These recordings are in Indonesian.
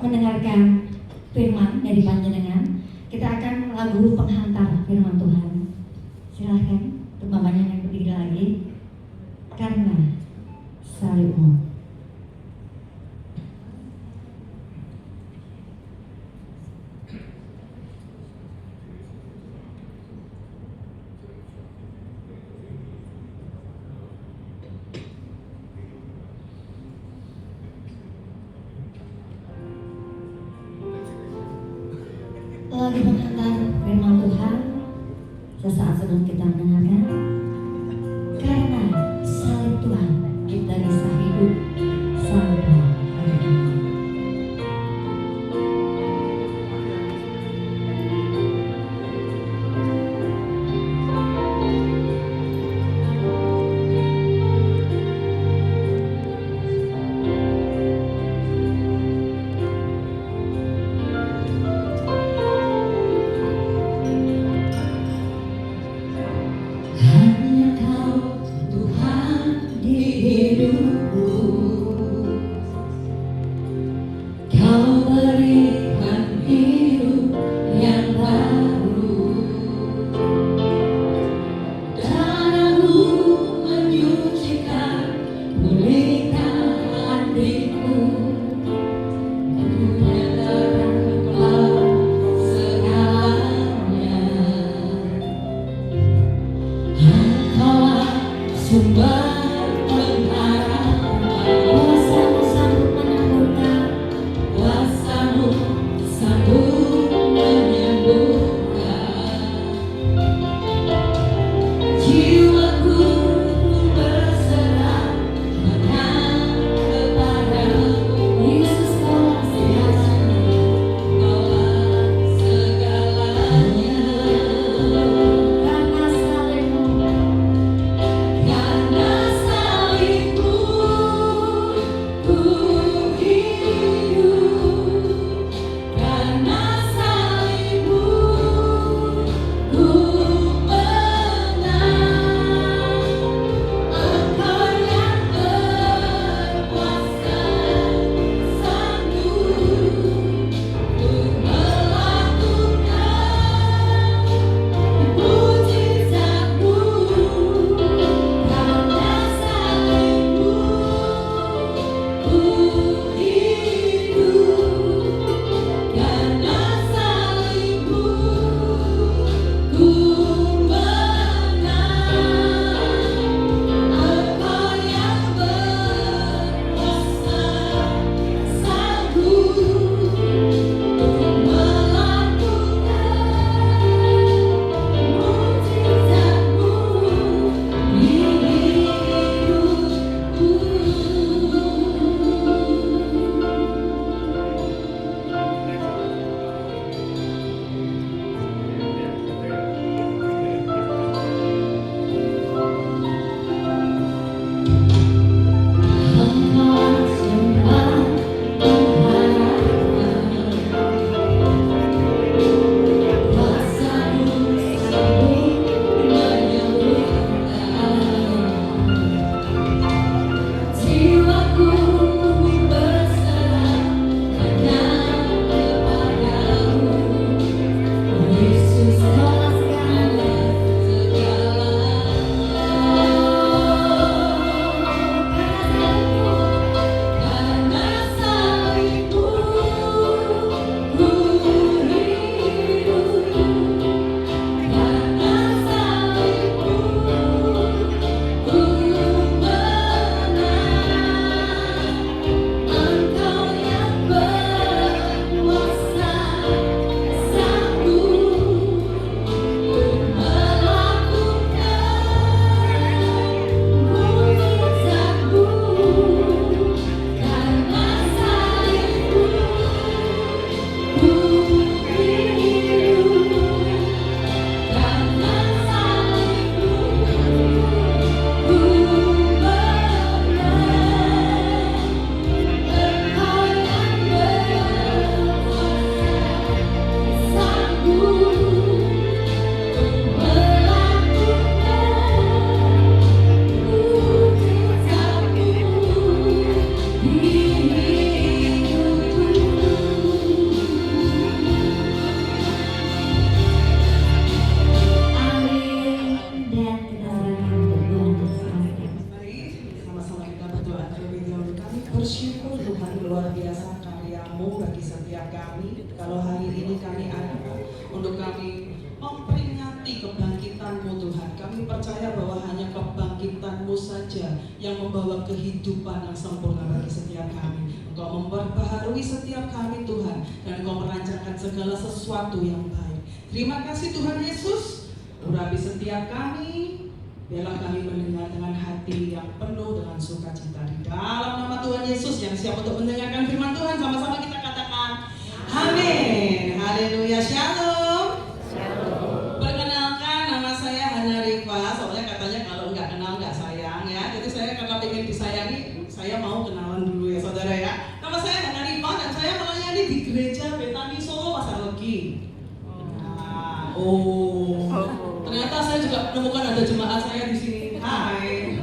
mendengarkan firman dari panjenengan, kita akan lagu penghantar firman Tuhan. Silahkan untuk mamanya yang berdiri lagi. Karena salibmu. Lagu penghantar firman Tuhan. Sesaat sebelum kita mendengarkan, karena salib Tuhan kita bisa hidup sampai hari ini. Tuhan, luar biasa karya-Mu bagi setiap kami. Kalau hari ini kami ada untuk kami memperingati kebangkitan-Mu Tuhan. Kami percaya bahwa hanya kebangkitan-Mu saja yang membawa kehidupan yang sempurna bagi setiap kami. Engkau memperbaharui setiap kami Tuhan, dan Engkau merancangkan segala sesuatu yang baik. Terima kasih Tuhan Yesus, urapi setiap kami. Biarlah kami mendengar dengan hati yang penuh dengan sukacita di dalam nama Tuhan Yesus. Yang siap untuk mendengarkan firman Tuhan, sama-sama kita katakan amin. Haleluya, shalom. Perkenalkan, nama saya Hana Rifa. Soalnya katanya kalau nggak kenal nggak sayang ya. Jadi saya karena ingin disayangi, saya mau kenalan dulu ya saudara ya. Nama saya Hana Rifa dan saya melayani di gereja Betani Solo Pasar Legi. Ternyata saya juga menemukan ada jemaat saya di sini. Hai,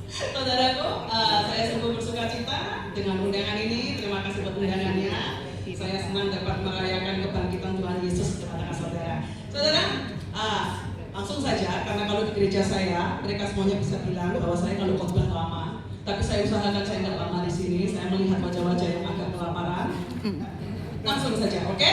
saudaraku, saya sungguh bersuka cita dengan undangan ini. Terima kasih buat undangannya. Saya senang dapat merayakan kebangkitan Tuhan Yesus kepada saudara. Saudara, langsung saja, karena kalau di gereja saya, mereka semuanya bisa bilang bahwa saya kalau khotbah lama, tapi saya usahakan saya nggak lama di sini. Saya melihat wajah-wajah yang agak kelaparan. Langsung saja, oke?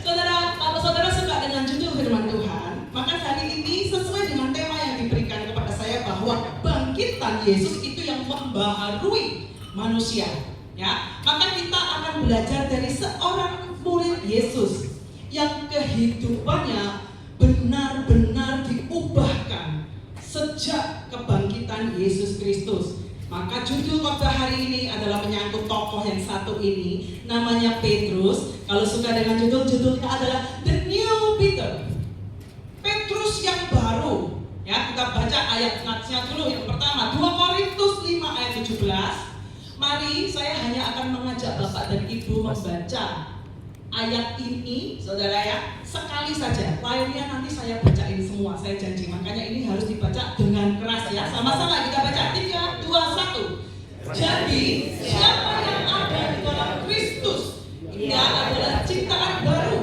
Saudara, kalau saudara suka dengan judul firman Tuhan, maka hari ini sesuai dengan tema yang diberikan kepada saya bahwa kebangkitan Yesus itu yang membaharui manusia. Ya, maka kita akan belajar dari seorang murid Yesus yang kehidupannya benar-benar diubahkan sejak kebangkitan Yesus Kristus. Maka judul khotbah hari ini adalah menyangkut tokoh yang satu ini, namanya Petrus. Kalau suka dengan judulnya adalah The New Peter, Petrus yang baru. Ya, kita baca ayat natsnya dulu. Yang pertama, 2 Korintus 5 ayat 17. Mari, saya hanya akan mengajak Bapak dan Ibu membaca ayat ini, saudara ya, sekali saja. Lainnya nanti saya bacain semua, saya janji. Makanya ini harus dibaca dengan keras ya. Sama-sama kita baca. 3, 2, 1. Jadi, siapa yang ada di dalam Kristus, ia adalah ciptaan baru.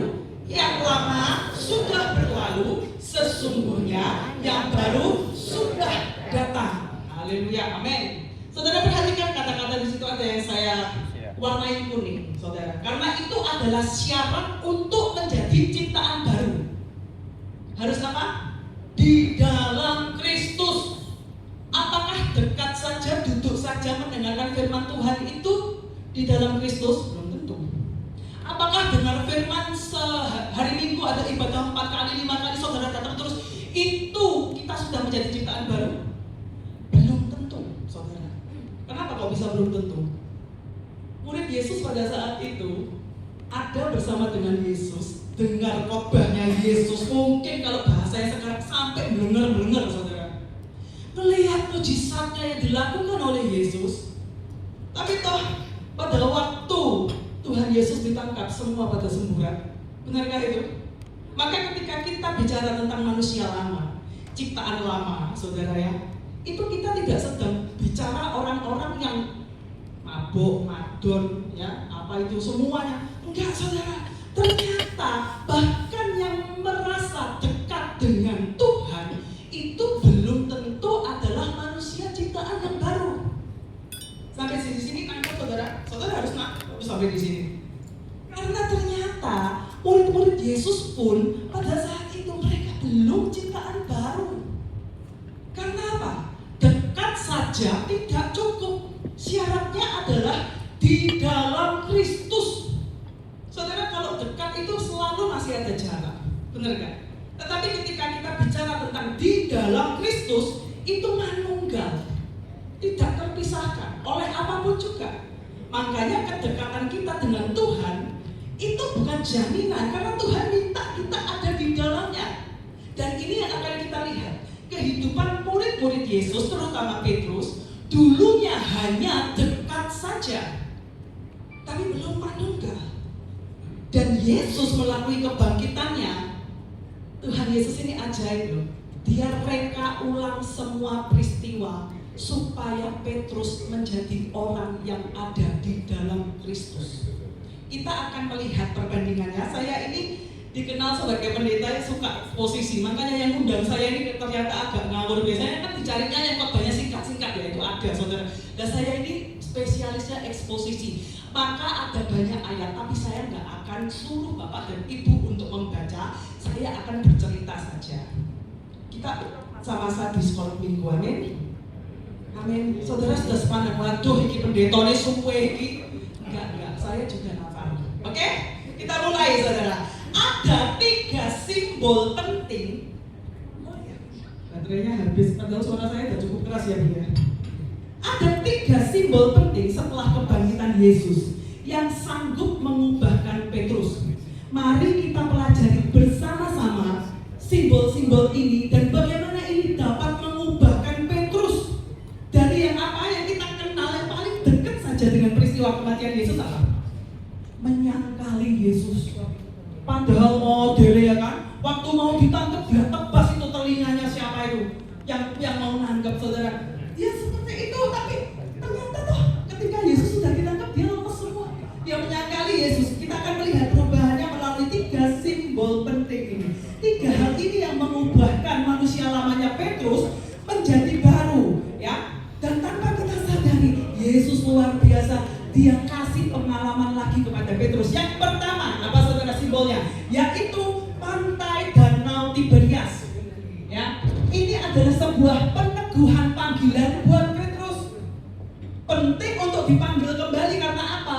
Yang lama sudah berlalu, sesungguhnya yang baru sudah datang. Haleluya, amin. Saudara perhatikan kata-kata di situ ada yang saya warnai kuning, saudara. Karena itu adalah syarat untuk menjadi ciptaan baru. Harus apa? Di dalam Kristus. Apakah dekat saja, duduk saja mendengarkan firman Tuhan itu di dalam Kristus? Belum tentu. Apakah dengar firman hari Minggu ada ibadah 4 kali, 5 kali, saudara datang terus, itu kita sudah menjadi ciptaan baru? Belum tentu, saudara. Kenapa kok bisa belum tentu? Murid Yesus pada saat itu ada bersama dengan Yesus, dengar khotbahnya Yesus, mungkin kalau bahasanya sekarang sampai belengar-belengar, saudara. Melihat mujizatnya yang dilakukan oleh Yesus. Tapi toh pada waktu Tuhan Yesus ditangkap, semua pada semburat. Benarkah itu? Maka ketika kita bicara tentang manusia lama, ciptaan lama, saudara ya, itu kita tidak sedang bicara orang-orang yang mabuk, madon, ya, apa itu semuanya. Enggak, saudara. Ternyata bahkan yang merasa dekat dengan Tuhan itu belum tentu adalah manusia ciptaan yang baru. Sampai sini nangkep, saudara. Saudara harus nangkep sampai di sini. Karena ternyata murid-murid Yesus pun pada saat itu mereka belum ciptaan baru. Karena apa? Dekat saja tidak cukup. Syaratnya adalah di dalam Kristus. Saudara, kalau dekat itu selalu masih ada jarak, benar kan? Tetapi ketika kita bicara tentang di dalam Kristus, itu manunggal, tidak terpisahkan oleh apapun juga. Makanya kedekatan kita dengan Tuhan itu bukan jaminan, karena Tuhan minta kita ada di dalamnya. Dan ini yang akan kita lihat. Kehidupan murid-murid Yesus, terutama Petrus, dulunya hanya dekat saja, tapi belum manunggal. Dan Yesus melalui kebangkitannya, Tuhan Yesus ini ajaib loh. Dia reka ulang semua peristiwa supaya Petrus menjadi orang yang ada di dalam Kristus. Kita akan melihat perbandingannya. Saya ini dikenal sebagai pendeta yang suka posisi, makanya yang undang saya ini ternyata agak ngawur. Biasanya kan dicarinya yang khotbahnya singkat-singkat, ya itu ada, saudara. Dan saya ini spesialisnya eksposisi. Maka ada banyak ayat, tapi saya nggak akan suruh Bapak dan Ibu untuk membaca. Saya akan bercerita saja. Kita sama-sama di sekolah minggu, amin. Amin. Saudara sudah sepandang, waduh ini pendetone suwe ini. Enggak, saya juga hafal. Oke? Kita mulai saudara. Ada 3 simbol penting. Baterainya habis, padahal suara saya sudah cukup keras ya Bu ya. Ada 3 simbol penting setelah kebangkitan Yesus yang sanggup mengubahkan Petrus. Mari kita pelajari bersama-sama simbol-simbol ini dan bagaimana ini dapat mengubahkan Petrus dari yang apa yang kita kenal yang paling dekat saja dengan peristiwa kematian Yesus apa? Menyangkali Yesus. Padahal modelnya ya kan, waktu mau ditangkap dia tebas itu telinganya siapa itu yang mau nangkap saudara. Dia seperti itu, tapi ternyata toh ketika Yesus sudah ditangkap dia lepas semua. Dia menyangkali Yesus. Kita akan melihat perubahannya melalui 3 simbol penting ini. 3 hal ini yang mengubahkan manusia lamanya Petrus menjadi baru, ya. Dan tanpa kita sadari, Yesus luar biasa. Dia kasih pengalaman lagi kepada Petrus. Yang pertama, apa saudara simbolnya? Yaitu pantai Danau Tiberias. Ya, ini adalah sebuah peneguhan panggilan buat Petrus. Penting untuk dipanggil kembali karena apa?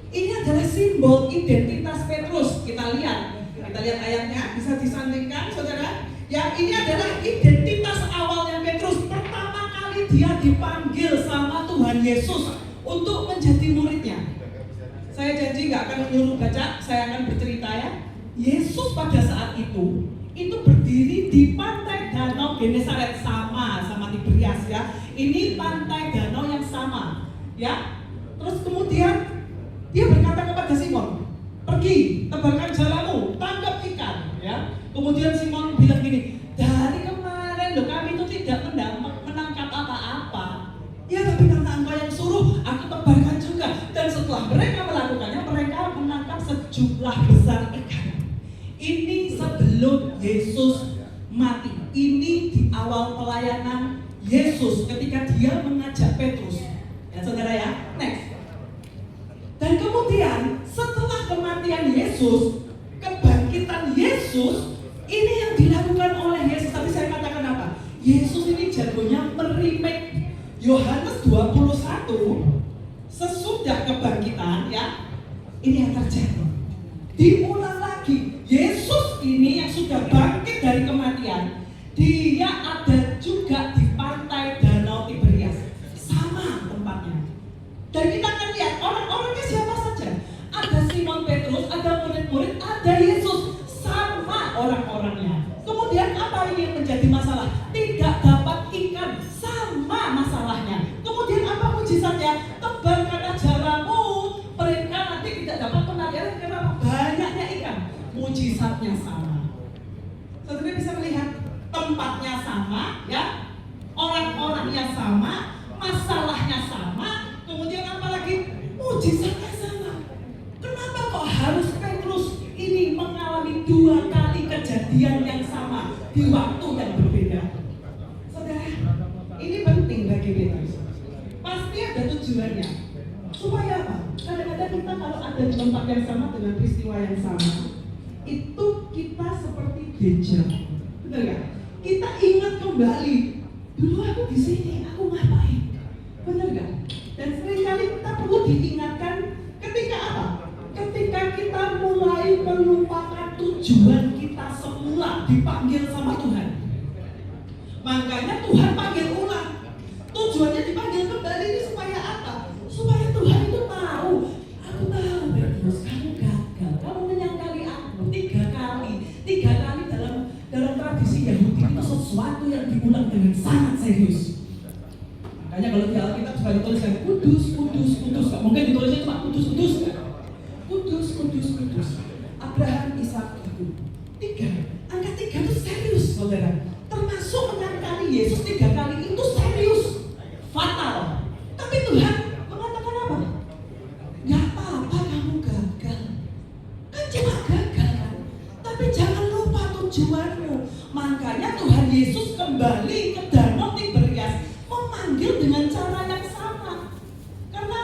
Ini adalah simbol identitas Petrus. Kita lihat ayatnya, bisa disandingkan saudara. Ya, ini adalah identitas awalnya Petrus. Pertama kali dia dipanggil sama Tuhan Yesus untuk menjadi muridnya. Saya janji nggak akan menyuruh baca, saya akan bercerita ya. Yesus pada saat itu berdiri di pantai Danau Genesaret sama Tiberias ya. Ini pantai danau yang sama ya. Terus kemudian dia berkata kepada Simon, pergi, tebarkan jalamu, tangkap ikan ya. Kemudian Simon bilang gini, dari kemarin loh kami itu tidak menangkap apa-apa. Ya tapi karena engkau yang suruh, aku tebarkan juga. Dan setelah mereka melakukannya, mereka menangkap sejumlah besar ikan. Ini sebelum Yesus mati. Ini di awal pelayanan Yesus ketika dia mengajak Petrus. Ya saudara ya, next. Dan kemudian setelah kematian Yesus, kebangkitan Yesus, ini yang dilakukan oleh Yesus. Tadi saya katakan apa? Yesus ini jagonya merimake Yohanes 21 sesudah kebangkitan ya. Ini yang terjadi. Diulang lagi. Yesus ini yang sudah bangkit dari kematian, dia ada juga di pantai Danau Tiberias. Sama tempatnya. Dan kita akan lihat orang-orangnya siapa saja. Ada Simon Petrus, ada murid-murid, ada Yesus. Sama orang-orangnya. Kemudian apa ini yang menjadi masalah? Tidak dapat ikan. Sama masalahnya. Kemudian apa mujizatnya? Tebarkanlah jalamu, mereka nanti tidak dapat penarian karena banyaknya ikan. Mujizatnya sama. Saudara bisa melihat tempatnya sama, ya, orang-orangnya sama, masalahnya sama, kemudian apa lagi? Mujizatnya sama. Kenapa kok harus Petrus ini mengalami 2 kali kejadian yang sama di waktu yang berbeda? Saudara, ini penting bagi Petrus. Pasti ada tujuannya. Supaya apa? Kadang-kadang kita kalau ada di tempat yang sama dengan peristiwa yang sama, itu kita seperti deja, benar nggak? Kita ingat kembali, dulu aku di sini, aku ngapain, benar nggak? Dan seringkali kita perlu diingatkan ketika apa? Ketika kita mulai melupakan tujuan kita semula dipanggil sama Tuhan. Makanya Tuhan panggil ulang. Tujuannya dipanggil kembali ini supaya apa? Supaya Tuhan itu tahu, aku tahu Petrus, kamu gagal, kamu menyangkali aku 3 kali. 3 kali dalam tradisi Yahudi itu sesuatu yang diulang dengan sangat serius. Makanya kalau di Alkitab suka dituliskan kudus, kudus, kudus. Gak mungkin ditulisnya cuma kudus, kudus. Kudus, kudus, kudus. Abraham, Ishak, Yakub. 3. Angka 3 itu serius, saudara. Termasuk menyangkali Yesus 3 kali itu serius, fatal. Tapi Tuhan mengatakan apa? Gak apa-apa kamu gagal. Kan cuma gagal kan? Tapi jangan lupa tujuanmu. Makanya Tuhan Yesus kembali ke Danau Tiberias memanggil dengan cara yang sama. Karena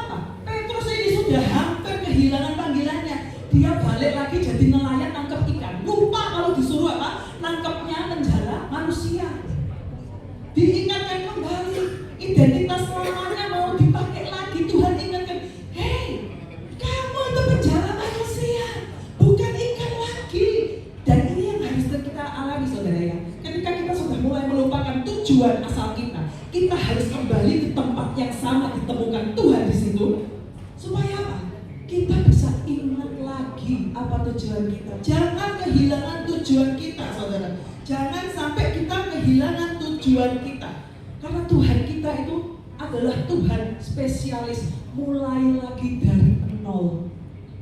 Supaya apa? Kita bisa ingat lagi apa tujuan kita. Jangan kehilangan tujuan kita, saudara. Jangan sampai kita kehilangan tujuan kita. Karena Tuhan kita itu adalah Tuhan spesialis. Mulai lagi dari nol.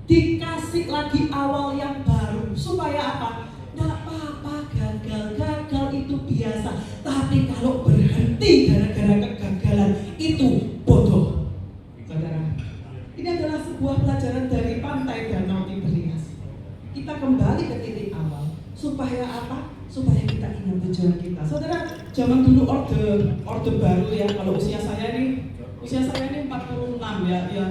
Dikasih lagi awal yang baru. Supaya apa? Nggak apa-apa, gagal itu biasa. Tapi kalau berhenti gara-gara kegagalan, itu bodoh, saudara. Ini adalah sebuah pelajaran dari pantai Danau Tiberias. Kita kembali ke titik awal. Supaya apa? Supaya kita ingat tujuan kita. Saudara, zaman dulu orde baru ya. Kalau usia saya ini 46 ya.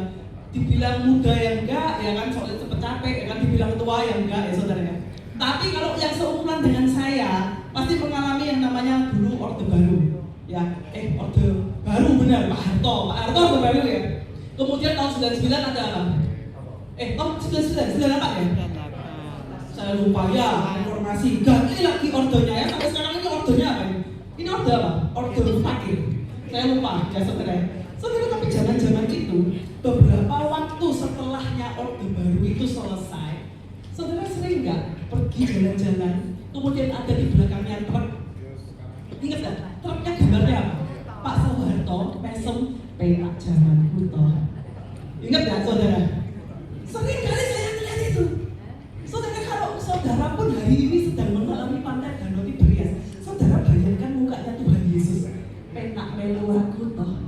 Dibilang muda yang enggak, ya kan, soalnya cepet capek, ya kan, dibilang tua yang enggak ya saudara ya. Tapi kalau yang seumuran dengan saya, pasti mengalami yang namanya dulu orde baru. Ya, orde baru benar, Pak Harto orde baru ya. Kemudian tahun 99 ada apa? Tahun 99 apa ya? Saya lupa ya, informasi. Ganti lagi ordenya ya, sampai sekarang ini ordenya apa ya? Ini orde apa? Orde fakir. Saya lupa ya saudara. Saudara, tapi zaman-zaman itu, beberapa waktu setelahnya orde baru itu selesai, saudara sering nggak pergi jalan-jalan, kemudian ada di belakangnya truk. Ingat nggak? Truknya gambarnya apa? Pak Soeharto mesem perak zaman kuto. Ingat nggak saudara? Sering kali saya melihat itu. Saudara, kalau saudara pun hari ini sedang mengalami pantai Danau Tiberias, saudara bayangkan mukanya Tuhan Yesus, penak melu kuto.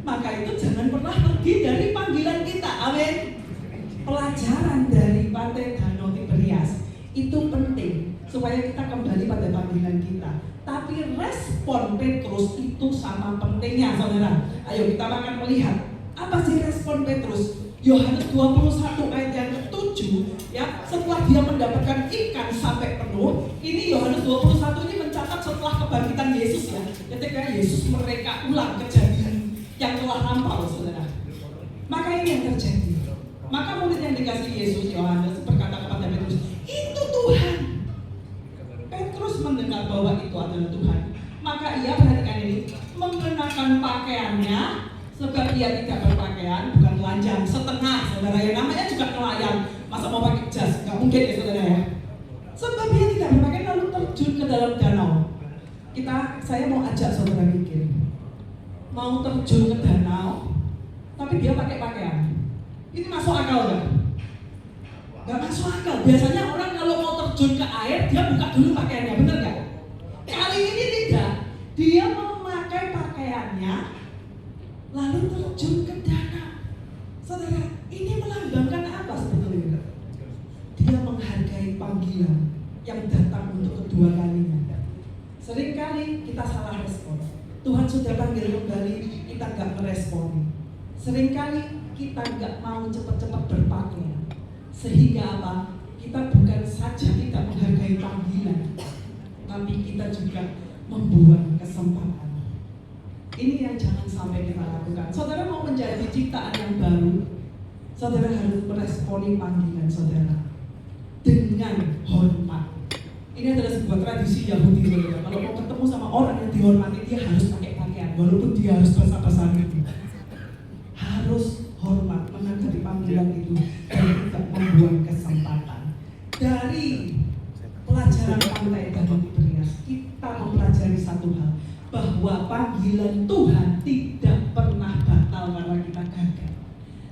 Maka itu jangan pernah pergi dari panggilan kita. Amin. Pelajaran dari pantai Danau Tiberias itu penting supaya kita kembali pada panggilan kita. Tapi respon Petrus itu sama pentingnya, saudara. Ayo kita akan melihat apa sih respon Petrus. Yohanes 21 ayat yang ke-7 ya, setelah dia mendapatkan ikan sampai penuh, ini Yohanes 21 ini mencatat setelah kebangkitan Yesus ya, ketika Yesus mereka ulang kejadian yang telah lampau, saudara. Maka ini yang terjadi. Maka murid yang dikasih Yesus, Yohanes, berkata kepada Petrus, itu Tuhan. Petrus mendengar bahwa itu adalah Tuhan. Maka ia, perhatikan ini, mengenakan pakaiannya, sebab ia tidak berpakaian, bukan telanjang, setengah, saudara. Yang namanya juga nelayan, masa mau pakai jas? Gak mungkin ya saudara ya. Sebab ia tidak berpakaian lalu terjun ke dalam danau. Saya mau ajak saudara mikir. Mau terjun ke danau, tapi dia pakai pakaian. Ini masuk akal nggak? Nggak masuk akal. Biasanya orang kalau mau terjun ke air, dia buka dulu pakaiannya, bener nggak? Kali ini tidak. Dia memakai pakaiannya, lalu terjun ke danau. Saudara, ini melambangkan apa sebetulnya? Dia menghargai panggilan yang datang untuk kedua kalinya. Seringkali kita salah respon. Tuhan sudah panggil kembali, kita nggak meresponi. Seringkali kita nggak mau cepat-cepat berpakaian. Sehingga apa? Kita bukan saja tidak menghargai panggilan, tapi kita juga membuang kesempatan. Ini yang jangan sampai kita lakukan. Saudara mau menjadi ciptaan yang baru, saudara harus meresponi panggilan saudara dengan hormat. Ini adalah sebuah tradisi Yahudi, saudara. Kalau mau ketemu sama orang yang dihormati, dia harus pakai pakaian, walaupun dia harus basah-basah itu. Harus hormat, menanggapi panggilan itu dan tidak membuang kesempatan. Dari pelajaran pantai Danau Tiberias, kita mempelajari satu hal, bahwa panggilan Tuhan tidak pernah batal karena kita gagal.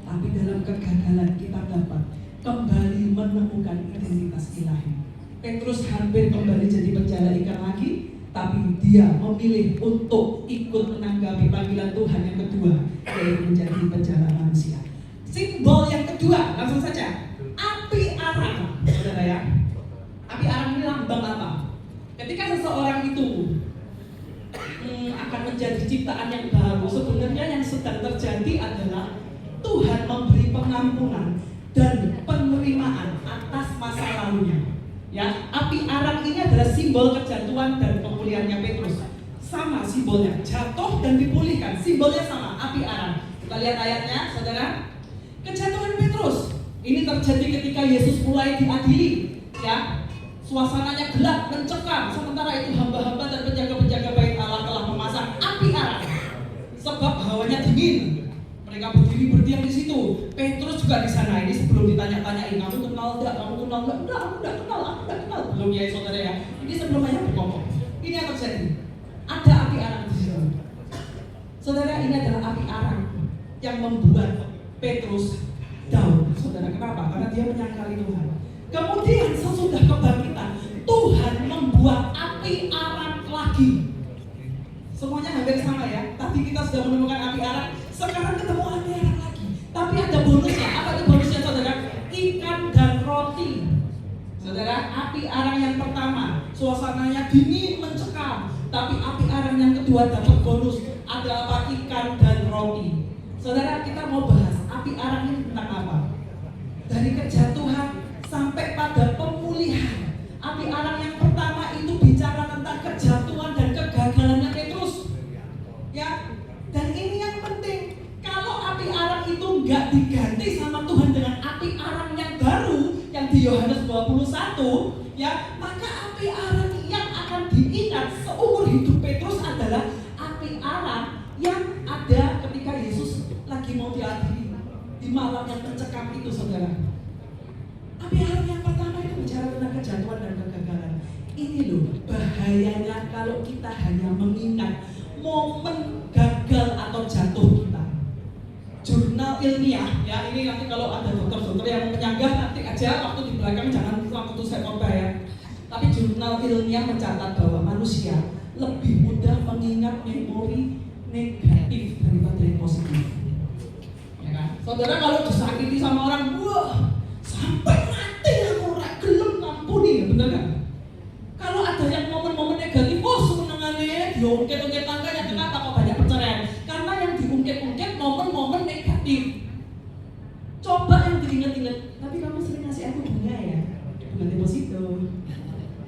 Tapi dalam kegagalan kita dapat kembali menemukan identitas ilahi. Petrus hampir kembali jadi penjala ikan lagi, tapi dia memilih untuk ikut menanggapi panggilan Tuhan yang kedua, yaitu menjadi penjala manusia. Simbol yang kedua, langsung saja, api arang, saudara ya. Api arang ini lambang apa? Ketika seseorang itu akan menjadi ciptaan yang baru, sebenarnya yang sedang terjadi adalah Tuhan memberi pengampunan dan penerimaan atas masa lalunya. Ya, api arang ini adalah simbol kejatuhan dan pemulihannya Petrus. Sama simbolnya, jatuh dan dipulihkan. Simbolnya sama, api arang. Kita lihat ayatnya, saudara. Kejatuhan Petrus ini terjadi ketika Yesus mulai diadili. Ya, suasananya gelap, mencekam. Sementara itu hamba-hamba dan penjaga-penjaga bait Allah telah memasang api arang. Sebab hawanya dingin. Mereka berdiri berdiam di situ. Petrus juga di sana ini sebelum ditanya-tanyain, kamu kenal enggak? Enggak, aku enggak kenal. Belum ya saudara ya. Ini sebelumnya berkokok. Ini yang terjadi. Ada api arang di situ. Saudara, ini adalah api arang yang membuat Petrus down. Saudara, kenapa? Karena dia menyangkali Tuhan. Kemudian sesudah kebangkitan, Tuhan membuat api arang lagi. Semuanya hampir sama ya. Tadi kita sudah menemukan api arang, sekarang ketemu api arang lagi. Tapi ada bonusnya. Apa itu bonusnya, saudara? Ikan dan roti. Saudara, api arang yang pertama, suasananya dingin mencekam. Tapi api arang yang kedua dapat bonus. Ada apa? Ikan dan roti. Saudara, kita mau bahas api arang ini tentang apa? Dari kejatuhan sampai pada pemulihan. Api arang yang pertama itu bicara tentang kejatuhan dan kegagalannya Petrus. Ya, dan ini yang penting. Kalau api arang itu nggak diganti sama Tuhan dengan api arang yang baru yang di Yohanes 21, ya, maka api arang yang akan diingat seumur hidup Petrus adalah api arang yang ada ketika Yesus lagi mau diadili di malam yang mencekam itu, saudara. Api arang yang pertama itu bicara tentang kejatuhan dan kegagalan. Ini loh bahayanya kalau kita hanya mengingat momen gagal atau jatuh kita. Jurnal ilmiah, ya ini nanti kalau ada dokter-dokter yang menyanggah nanti aja waktu di belakang, jangan waktu saya khotbah ya. Tapi jurnal ilmiah mencatat bahwa manusia lebih mudah mengingat memori negatif daripada yang positif. Ya kan? Saudara kalau disakiti sama orang, wah sampai mati aku ora gelem ngampuni, bener kan? Kalau ada yang momen-momen negatif, oh senengannya diungkit-ungkit tangkanya, kenapa kok banyak perceraian? Karena yang diungkit-ungkit momen-momen negatif. Coba yang diingat-ingat, tapi kamu sering ngasih aku bunga ya, bunga deposito.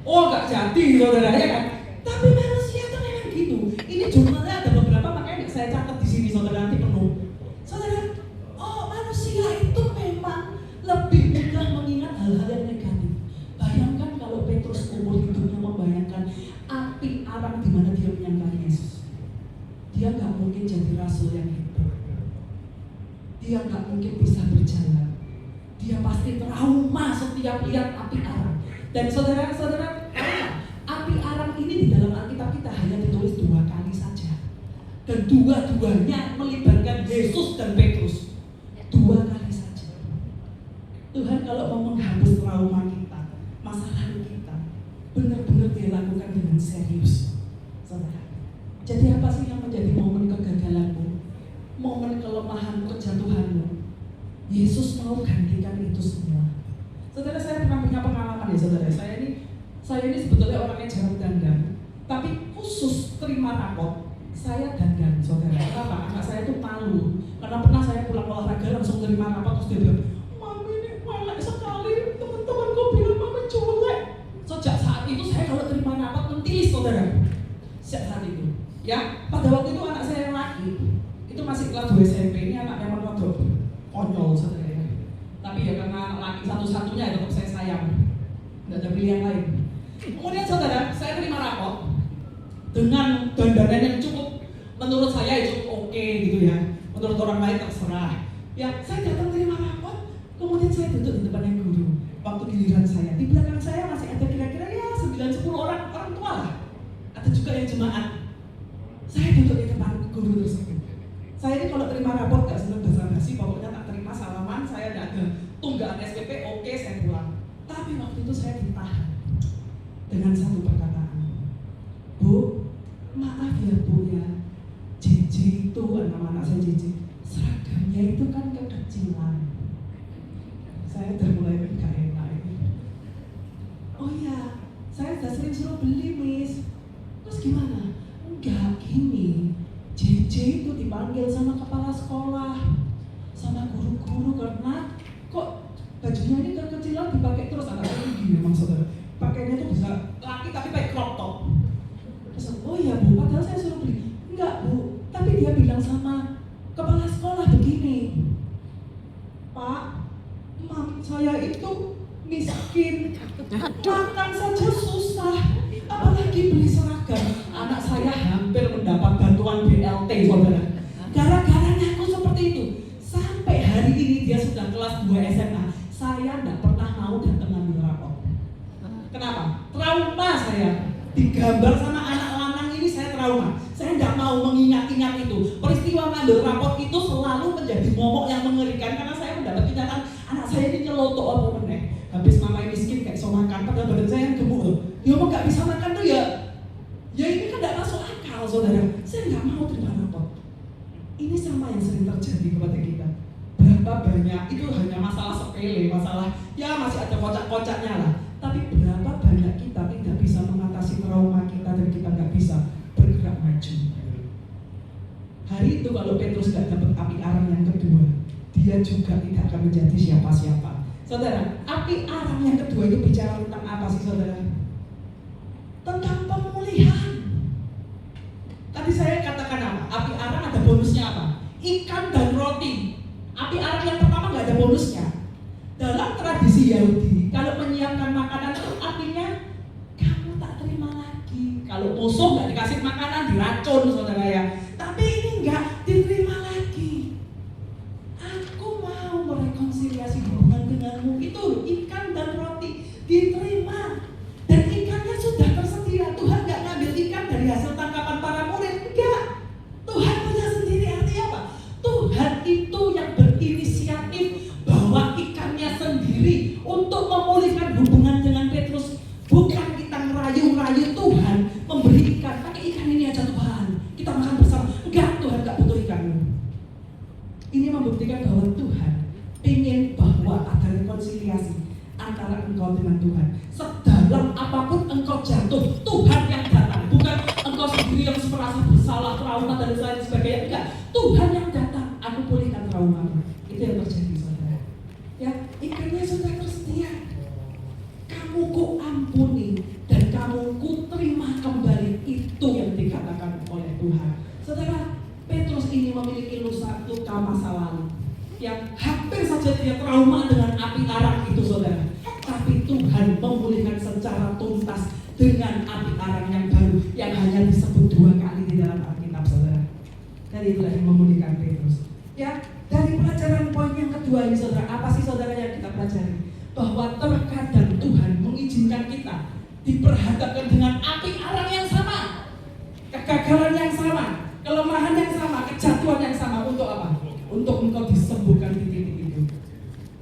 Oh gak jadi, saudara ya kan? Tapi manusia tuh memang gitu. Ini jurnalnya ada beberapa, makanya saya catat di sini, saudara, nanti penuh. Saudara, oh manusia itu memang lebih mudah mengingat hal-hal yang negatif. Bayangkan kalau Petrus umur hidupnya membayangkan api arang di mana dia menyangkali Yesus. Dia nggak mungkin jadi rasul yang hebat. Dia nggak mungkin bisa berjalan. Dia pasti trauma setiap lihat api arang. Dan saudara-saudara, api arang ini di dalam Alkitab kita hanya ditulis 2 kali saja. Dan dua-duanya melibatkan Yesus dan Petrus. 2 kali saja. Tuhan kalau mau menghapus trauma kita, masa lalu kita, benar-benar dia lakukan dengan serius, saudara. Jadi apa sih yang menjadi momen kegagalanmu, momen kelemahanmu, kejatuhanmu? Yesus mau gantikan itu semua. Saudara, saya pernah punya pengalaman ya, saudara. Saya ini sebetulnya orangnya jarang dandan, tapi khusus terima rapot saya dandan, saudara. Kenapa? Anak saya itu malu, karena pernah saya pulang olahraga langsung terima rapot terus dia bilang, "Mami ini melek sekali, teman-temanku bilang mami culek." Sejak saat itu saya kalau terima rapot mentilis, saudara. Sejak saat itu, ya. Pada waktu itu anak saya yang laki itu masih kelas 2 SMP. Ini anaknya memang rodok konyol, saudara. Tapi ya karena anak laki satu-satunya tetap saya sayang, nggak ada pilihan lain. Kemudian saudara, saya terima rapot dengan dandanan yang cukup, menurut saya itu oke gitu ya. Menurut orang lain terserah. Ya, saya datang terima rapot, kemudian saya duduk di depan yang guru. Waktu giliran saya, di belakang saya masih ada kira-kira ya 9-10 orang tua lah. Ada juga yang jemaat. Saya duduk di depan guru tersebut. Saya ini kalau terima rapot gak senang basa-basi, pokoknya tak terima salaman, saya gak ada tunggaan SPP, oke saya pulang. Tapi waktu itu saya ditahan dengan satu perkataan, "Bu, maaf ya Bu ya, JJ itu," nama anak saya JJ, "seragamnya itu kan kekecilan." Saya udah mulai gak enak ini. "Oh ya, saya udah sering suruh beli, Miss." "Terus gimana?" "Enggak, gini, JJ itu dipanggil sama kepala sekolah, sama guru-guru karena kok bajunya ini kekecilan dipakai terus." Anak saya ini memang, saudara, pakainya tuh bisa laki tapi pakai crop top. Terus, "Oh iya Bu, padahal saya suruh beli." "Enggak Bu, tapi dia bilang sama kepala sekolah begini, Pak, mam saya itu miskin, makan saja susah, apalagi beli seragam." Anak saya hampir mendapat bantuan BLT, saudara. Gara-garanya aku seperti itu. Sampai hari ini dia sudah kelas 2 SMA, saya tidak pernah mau datang ngambil rapot. Kenapa? Trauma saya. Digambar sama anak lanang ini saya trauma. Saya tidak mau mengingat-ingat itu. Peristiwa ngambil rapot itu selalu menjadi momok yang mengerikan karena saya mendapat kenyataan anak saya ini nyelotok apa meneh. Habis mama miskin kayak iso makan, padahal badan saya yang gemuk loh. Dia mau nggak bisa makan tuh ya ini kan tidak masuk akal, saudara. Saya nggak mau terima rapot. Ini sama yang sering terjadi kepada kita. Berapa banyak itu hanya masalah sepele, masalah ya masih ada kocak-kocaknya lah. Tapi berapa banyak kita tidak bisa mengatasi trauma kita dan kita nggak bisa bergerak maju. Hari itu kalau Petrus nggak dapat api arang yang kedua, dia juga tidak akan menjadi siapa-siapa. Saudara, api arang yang kedua itu bicara tentang apa sih, saudara? Tentang pemulihan. Tadi saya katakan apa? Api arang ada bonusnya apa? Ikan dan roti. Api arang yang pertama nggak ada bonusnya. Dalam tradisi Yahudi, kalau menyiapkan makanan itu artinya kamu tak terima lagi. Kalau musuh nggak dikasih makanan, diracun, saudara ya. Tapi ini nggak diterima lagi. Aku mau merekonsiliasi hubungan denganmu. Itu ikan dan roti diterima. Dan ikannya sudah tersedia. Tuhan nggak ngambil ikan dari hasil tangkapan para murid. Enggak. Tuhan punya sendiri. Artinya apa? Tuhan itu yang berinisiatif bawa ikannya sendiri untuk memulihkan hubungan dengan Petrus. Bukan kita ngerayu-rayu Tuhan memberi ikan. Pakai ikan ini aja Tuhan, kita makan bersama. Enggak, Tuhan nggak butuh ikanmu. Ini membuktikan bahwa Tuhan ingin bahwa ada rekonsiliasi antara engkau dengan Tuhan. Sedalam apapun engkau jatuh, Tuhan yang datang. Bukan engkau sendiri yang merasa bersalah, trauma dan lain sebagainya. Enggak, Tuhan yang datang. Aku pulihkan traumamu. Itu yang terjadi, saudara. Ya, ikannya sudah tersedia. Kamu ku ampuni dan kamu ku terima kembali. Itu yang dikatakan oleh Tuhan. Saudara, Petrus ini memiliki luka masa lalu yang hampir saja dia trauma dengan api arang itu, saudara. Tapi Tuhan memulihkan secara tuntas dengan api arang yang baru yang hanya disebut 2 kali di dalam Alkitab, saudara. Dan itulah yang memulihkan Petrus. Ya, dari pelajaran poin yang kedua ini, saudara, apa sih saudara yang kita pelajari? Bahwa terkadang Tuhan mengizinkan kita diperhadapkan dengan api arang yang sama, kegagalan yang sama, kelemahan yang sama, kejatuhan yang sama. Untuk apa? Untuk engkau disembuhkan di titik itu.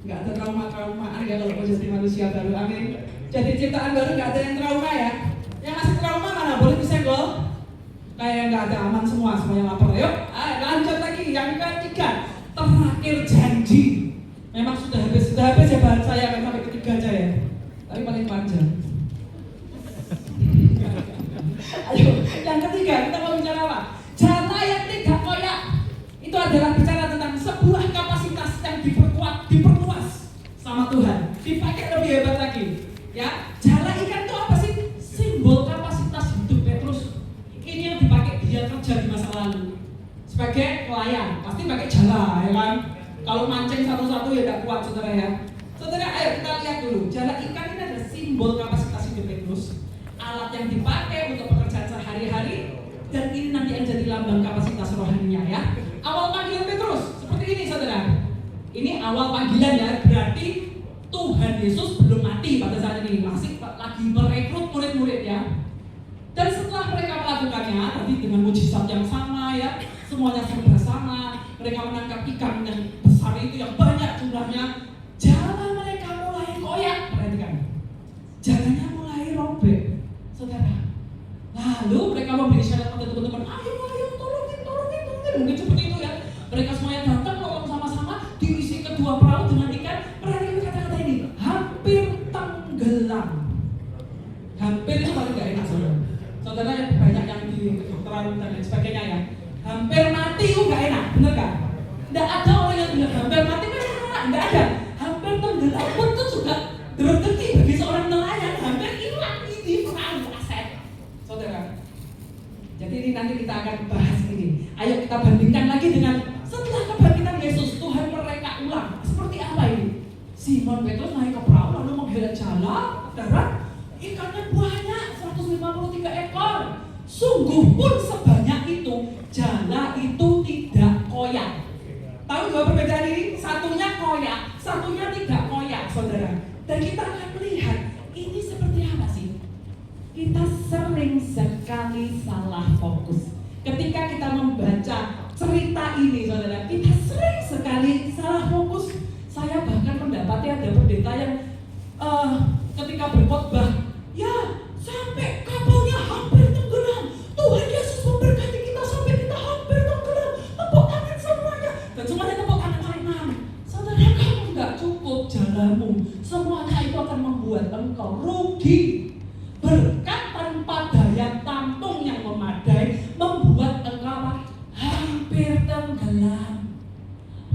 Nggak ada trauma-traumaan ya kalau menjadi manusia baru. Amin. Jadi ciptaan baru nggak ada yang trauma ya. Yang masih trauma mana boleh disenggol? Kayak nggak ada, aman semua, semuanya lapar. Yuk, lanjut lagi. Yang ketiga, terakhir janji. Memang sudah habis ya bahan saya kan sampai ketiga aja ya. Tapi paling panjang. Ayo, yang ketiga kita mau bicara apa? Jala yang tidak koyak. Itu adalah bicara tentang sebuah kapasitas yang diperluas sama Tuhan. Dipakai lebih hebat lagi. Ya, jala ikan itu apa sih? Simbol kapasitas hidup Petrus. Ini yang dipakai dia kerja di masa lalu. Sebagai pelayan, pasti pakai jala, ya kan? Kalau mancing satu-satu ya tidak kuat, saudara ya. Saudara, ayo kita lihat dulu. Jala ikan ini adalah simbol kapasitas hidup Petrus. Alat yang dipakai untuk pekerjaan sehari-hari. Dan ini nanti yang jadi lambang kapasitas rohaninya ya. Awal panggilan Petrus, seperti ini saudara. Ini awal panggilan ya, berarti Tuhan Yesus belum mati pada saat ini. Masih lagi merekrut murid-murid ya. Dan setelah mereka melakukannya, tadi dengan mujizat yang sama ya, semuanya serba sama. Mereka menangkap ikan yang besar itu yang banyak jumlahnya. Jala mereka mulai koyak, perhatikan. Jalanya mulai robek, saudara. Lalu mereka memberi syarat pada teman-teman, ayo tolongin. Mungkin seperti itu ya. Mereka semuanya datang tolong sama-sama, diisi kedua perahu dengan ikan. Perhatikan kata-kata ini, hampir tenggelam. Hampir itu paling gak enak, saudara. Saudara banyak yang di kedokteran dan lain sebagainya ya. Hampir mati itu gak enak, bener gak? Tidak ada orang yang bilang hampir mati kan enak, tidak ada. Hampir tenggelam pun itu juga berhenti bagi seorang nelayan. Hampir hilang di perahu aset, saudara. Jadi ini nanti kita akan bahas ini. Ayo kita bandingkan lagi dengan setelah kebangkitan Yesus, Tuhan mereka ulang. Seperti apa ini? Simon Petrus naik ke perahu lalu mengheret jala darat. Ikannya banyak, 153 ekor. Sungguh pun sebanyak itu, jala itu tidak koyak. Tahu dua perbedaan ini? Satunya koyak, satunya tidak koyak, saudara. Dan kita akan melihat ini seperti apa sih? Kita sering sekali salah fokus. Ketika kita membaca cerita ini, saudara, kita sering sekali salah fokus. Saya bahkan mendapati ada pendeta yang ketika berkhotbah, ya sampai kapalnya hampir tenggelam. Tuhan Yesus memberkati kita sampai kita hampir tenggelam. Tepuk tangan semuanya. Dan semuanya tepuk tangan kanan. Saudara, kamu nggak cukup jalanmu. Semuanya itu akan membuat engkau rugi. Berkat tanpa daya tampung yang memadai membuat engkau hampir tenggelam.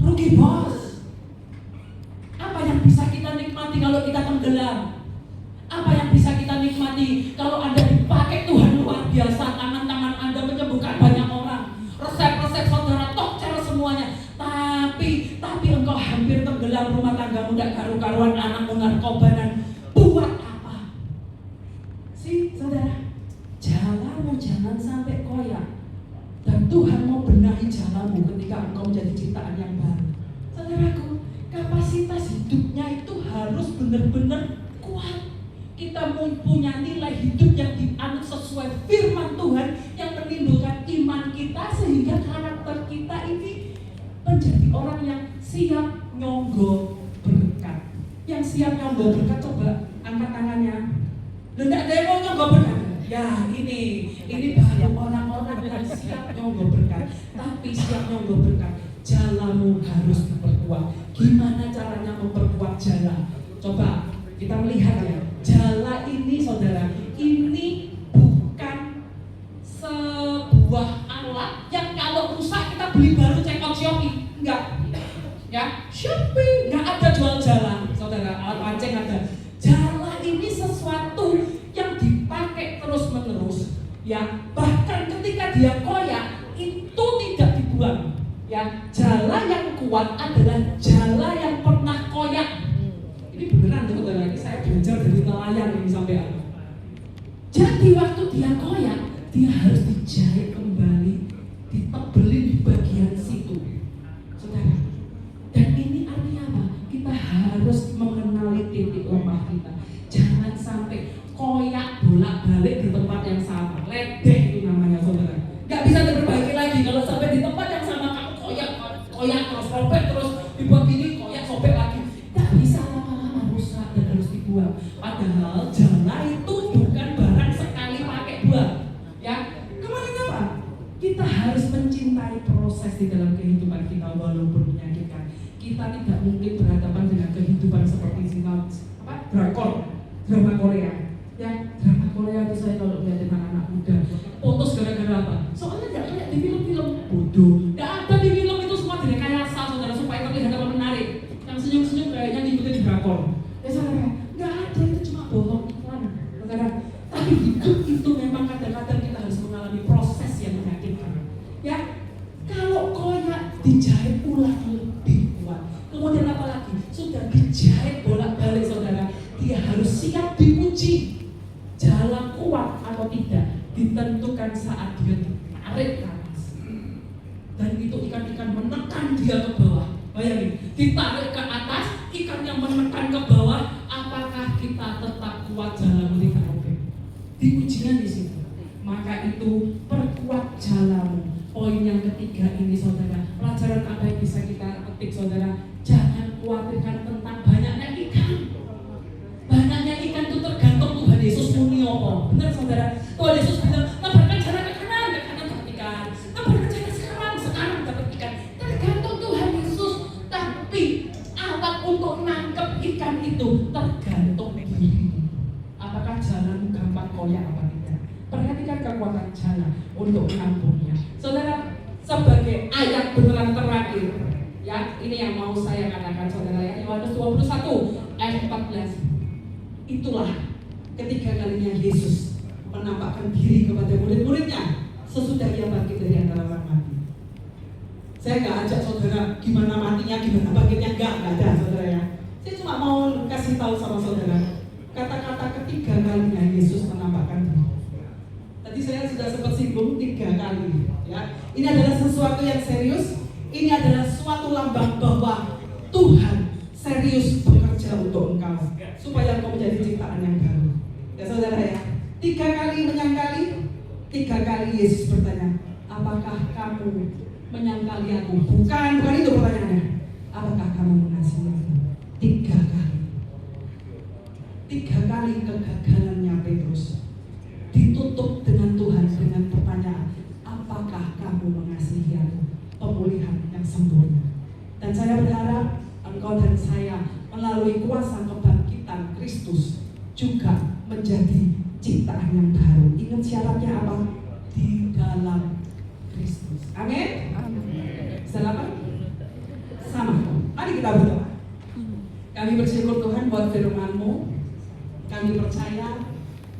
Rugi, bos. Apa yang bisa kita nikmati kalau kita tenggelam? Apa yang bisa kita nikmati kalau Anda dipakai Tuhan luar biasa, tangan-tangan Anda menyembuhkan banyak orang, resep-resep saudara tok cara semuanya, tapi engkau hampir tenggelam, rumah tanggamu tidak karu-karuan, anakmu narkobanan, buat apa? Sih saudara, jalanmu jangan sampai koyak, dan Tuhan mau benahi jalanmu ketika engkau menjadi ciptaan yang baru. Saudaraku, kapasitas hidupnya itu harus benar-benar kuat. Kita punya nilai hidup yang dianut sesuai firman Tuhan yang menimbulkan iman kita sehingga karakter kita ini menjadi orang yang siap nyonggo berkat. Yang siap nyonggo berkat, coba angkat tangannya. Tidak ada yang mau nyonggo berkat. Ya ini baru orang-orang yang siap nyonggo berkat. Tapi siap nyonggo berkat, jalanmu harus diperkuat. Gimana caranya memperkuat jalan? Coba kita melihat ya. Jala ini saudara, ini bukan sebuah alat yang kalau rusak kita beli baru check out Shopee. Enggak. Ya, Shopee enggak ada jual jala, saudara. Alat pancing ada. Jala ini sesuatu yang dipakai terus-menerus. Ya, bahkan ketika dia koyak itu tidak dibuang. Ya, jala yang kuat adalah jala yang pernah koyak. Ini beneran saudara, ini saya belajar dari nelayan ini sampai apa. Jadi waktu dia koyak, dia harus dijahit kembali, ditebelin di bagian situ, saudara. Dan ini artinya apa? Kita harus mengenali titik lemah kita. Jangan sampai koyak bolak-balik di tempat yang sama. Ledeh itu namanya, saudara. Gak bisa diperbaiki lagi kalau sampai di tempat yang sama kamu koyak terus robek terus dibuat gini, koyak sobek lagi. Gak bisa lama-lama rusak dan harus dibuang. Padahal jala itu bukan barang sekali pakai buang. Ya, kemarin apa? Kita harus mencintai proses di dalam kehidupan kita walaupun menyakitkan. Kita tidak mungkin berhadapan dengan kehidupan seperti drama Korea. Ya, drama Korea itu saya kalau lihat anak-anak muda putus gara-gara apa? Soalnya nggak kayak di film-film bodoh. Nggak ada di film itu semua direkayasa, saudara, supaya terlihat apa menarik. Yang senyum-senyum kayaknya ngikutin di drakor. Ya saudara, nggak ada, itu cuma bohong iklan, saudara. Tapi hidup itu memang kadang-kadang kita harus mengalami proses yang menyakitkan. Ya, kalau koyak dijahit ulang lebih kuat. Kemudian apa lagi? Sudah dijahit bolak-balik, saudara. Dia harus siap diuji. Jalan kuat atau tidak ditentukan saat dia ditarik ke atas. Dan itu ikan-ikan menekan dia ke bawah. Bayangin, ditarik ke atas, ikan yang menekan ke bawah. Apakah kita tetap kuat jalanmu tidak robek? Diujinya di situ. Maka itu perkuat jalanmu. Poin yang ketiga ini, saudara. Pelajaran apa yang bisa kita petik, saudara? Jangan khawatirkan tentang banyaknya ikan. Banyaknya ikan itu tergantung Tuhan Yesus muni apa. Benar saudara? Tuhan Yesus bilang, nabarkan jalan ke kanan dapat ikan. Nabarkan jalan sekarang dapat ikan. Tergantung Tuhan Yesus. Tapi alat untuk nangkep ikan itu tergantung diri. Apakah jalanmu gampang koyak apa tidak? Perhatikan kekuatan jalan untuk menampungnya. Saudara, sebagai ayat beneran terakhir, ya, ini yang mau saya katakan, saudara, ya, Yohanes 21 ayat 14. Itulah ketiga kalinya Yesus menampakkan diri kepada murid-muridnya sesudah ia bangkit dari antara orang mati. Saya nggak ajak saudara gimana matinya, gimana bangkitnya, nggak ada, saudara, ya. Saya cuma mau kasih tahu sama saudara kata-kata ketiga kalinya Yesus menampakkan diri. Tadi saya sudah sempat singgung 3 kali, ya. Ini adalah sesuatu yang serius. Ini adalah suatu lambang bahwa Tuhan serius serius bekerja untuk engkau, supaya engkau menjadi ciptaan yang baru. Ya saudara ya, 3 kali menyangkali, 3 kali Yesus bertanya, apakah kamu menyangkali aku? Bukan itu pertanyaannya. Apakah kamu mengasihi aku? 3 kali. 3 kali kegagalannya Petrus ditutup dengan Tuhan dengan pertanyaan, apakah kamu mengasihi aku? Pemulihan yang sempurna. Dan saya berharap engkau dan saya melalui kuasa kebangkitan Kristus juga menjadi ciptaan yang baru. Ingat syaratnya apa? Di dalam Kristus. Amin. Selamat. Sama. Mari kita berdoa. Kami bersyukur Tuhan buat firman-Mu. Kami percaya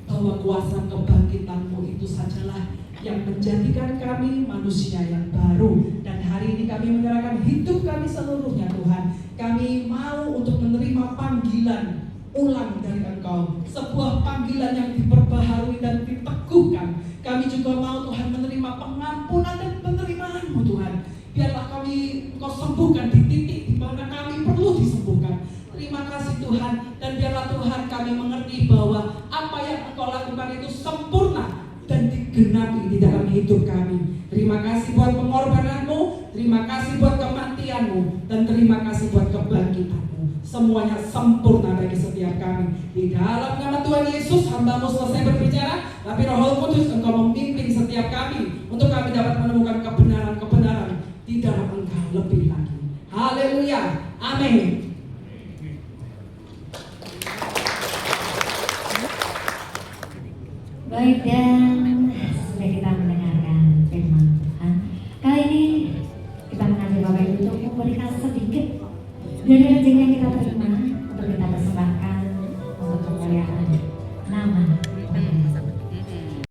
bahwa kuasa kebangkitan-Mu itu sajalah yang menjadikan kami manusia yang baru. Dan hari ini kami menyerahkan hidup kami seluruhnya Tuhan. Kami mau untuk menerima panggilan ulang dari Engkau, sebuah panggilan yang diperbaharui dan diteguhkan. Kami juga mau Tuhan menerima pengampunan dan penerimaan-Mu Tuhan. Biarlah kami Engkau sembuhkan di titik di mana kami perlu disembuhkan. Terima kasih Tuhan. Dan biarlah Tuhan kami mengerti bahwa apa yang Engkau lakukan itu sempurna dan digenapi di dalam hidup kami. Terima kasih buat pengorbanan-Mu, terima kasih buat kematian-Mu, dan terima kasih buat kebangkitan-Mu. Semuanya sempurna bagi setiap kami. Di dalam nama Tuhan Yesus, hamba-Mu selesai berbicara, tapi Roh Kudus Engkau memimpin setiap kami untuk kami dapat menemukan kebenaran-kebenaran di dalam Engkau lebih lagi. Haleluya. Amin. Baik, dan sudah kita mendengarkan firman Tuhan. Kali ini kita mengajak Bapak Ibu untuk memberikan sedikit dari